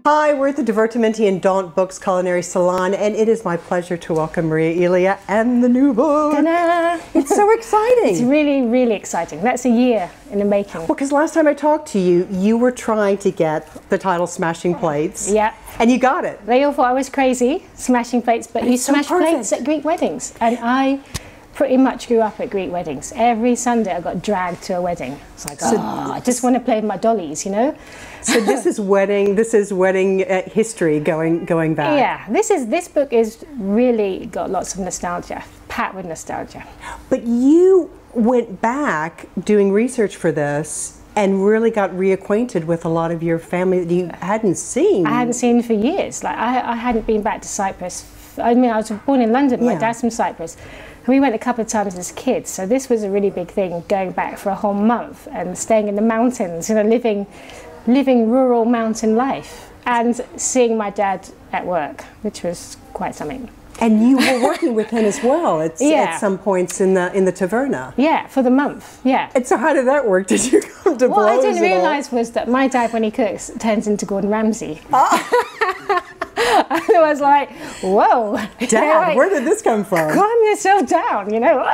Hi, we're at the Divertimenti and Daunt Books Culinary Salon, and it is my pleasure to welcome Maria Elia and the new book. Ta-da! It's so exciting. It's really, really exciting. That's a year in the making. Well, because last time I talked to you, you were trying to get the title Smashing Plates. Yeah. And you got it. They all thought I was crazy, smashing plates, but you smash plates at Greek weddings. And I pretty much grew up at Greek weddings. Every Sunday I got dragged to a wedding. It's like, I just want to play with my dollies, you know? So this is wedding history going back. Yeah, this book is really got lots of nostalgia, packed with nostalgia. But you went back doing research for this and really got reacquainted with a lot of your family that you hadn't seen. I hadn't seen for years. Like I hadn't been back to Cyprus. I mean, I was born in London. My dad's from Cyprus. We went a couple of times as kids, so this was a really big thing, going back for a whole month and staying in the mountains, you know, living rural mountain life and seeing my dad at work, which was quite something. And you were working with him as well at some points in the taverna. Yeah, for the month, yeah. And so how did that work? Did you come to blows? What I didn't realise was that my dad, when he cooks, turns into Gordon Ramsay. And I was like, whoa. Dad, like, where did this come from? Calm yourself down, you know.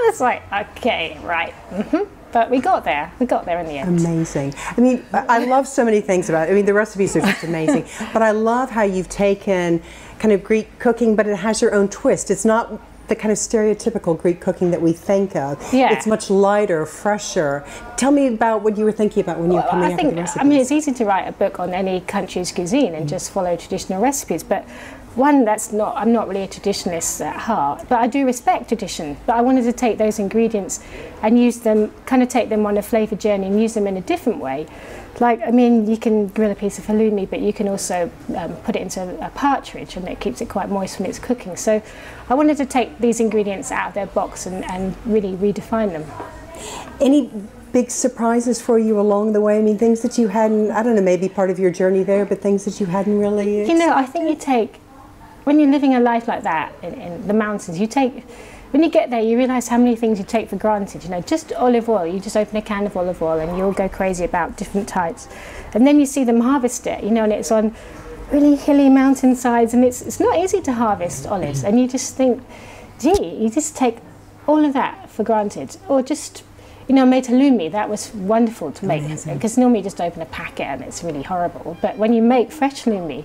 It's like, okay, right. But we got there. We got there in the end. Amazing. I mean, I love so many things about it. I mean, the recipes are just amazing. But I love how you've taken kind of Greek cooking, but it has your own twist. It's not the kind of stereotypical Greek cooking that we think of. Yeah. It's much lighter, fresher. Tell me about what you were thinking about when you were coming up with the recipes. I mean, it's easy to write a book on any country's cuisine and just follow traditional recipes, but I'm not really a traditionalist at heart, but I do respect tradition. But I wanted to take those ingredients and use them, kind of take them on a flavour journey and use them in a different way. Like, I mean, you can grill a piece of halloumi, but you can also put it into a partridge and it keeps it quite moist when it's cooking. So I wanted to take these ingredients out of their box and really redefine them. Any big surprises for you along the way? I mean, things that you hadn't, I don't know, maybe part of your journey there, but things that you hadn't really expected? You know, I think you take, when you're living a life like that in the mountains, when you get there, you realise how many things you take for granted. You know, just olive oil, you just open a can of olive oil and you'll go crazy about different types. And then you see them harvest it, you know, and it's on really hilly mountainsides and it's not easy to harvest olives. And you just think, gee, you just take all of that for granted. Or just, you know, made halloumi, that was wonderful to make. Because normally you just open a packet and it's really horrible. But when you make fresh halloumi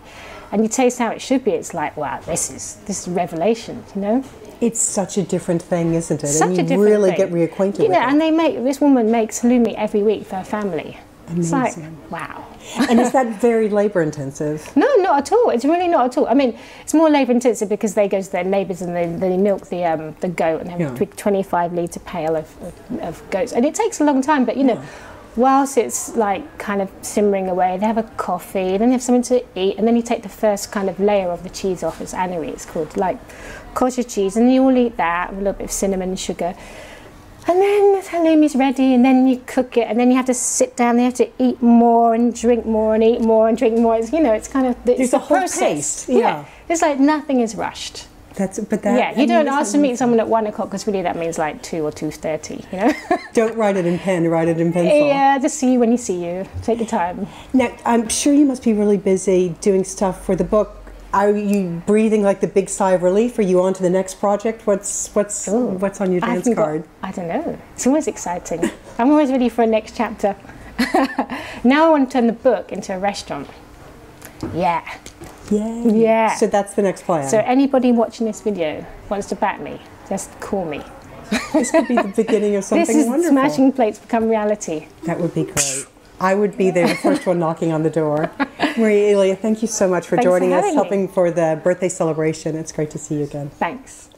and you taste how it should be, it's like, wow, this is revelation, you know? It's such a different thing, isn't it? Such and a you different really thing. get reacquainted with it. And this woman makes halloumi every week for her family. Amazing. It's like, wow. And is that very labour intensive? No, not at all. It's really not at all. I mean, it's more labour intensive because they go to their neighbours and they milk the goat and have a big 25 litre pail of goats. And it takes a long time, but you know, whilst it's like kind of simmering away, they have a coffee, then they have something to eat, and then you take the first kind of layer of the cheese off. It's anery, it's called, like kosher cheese, and you all eat that with a little bit of cinnamon and sugar. And then the halloumi's ready, and then you cook it, and then you have to sit down, you have to eat more and drink more and eat more and drink more. It's, you know, it's kind of, it's the process. Yeah. It's like nothing is rushed. You don't ask to meet someone at 1 o'clock because really that means like 2 or 2:30, you know? Don't write it in pen, write it in pencil. Yeah, just see you when you see you. Take your time. Now, I'm sure you must be really busy doing stuff for the book. Are you breathing like the big sigh of relief? Are you on to the next project? What's on your dance card? I don't know. It's always exciting. I'm always ready for a next chapter. Now I want to turn the book into a restaurant. Yeah. Yay. Yeah. So that's the next plan. So anybody watching this video wants to back me, just call me. This could be the beginning of something wonderful. This is Smashing Plates become reality. That would be great. I would be there, the first one knocking on the door. Maria Elia, thank you so much for joining us, helping for the birthday celebration. It's great to see you again. Thanks.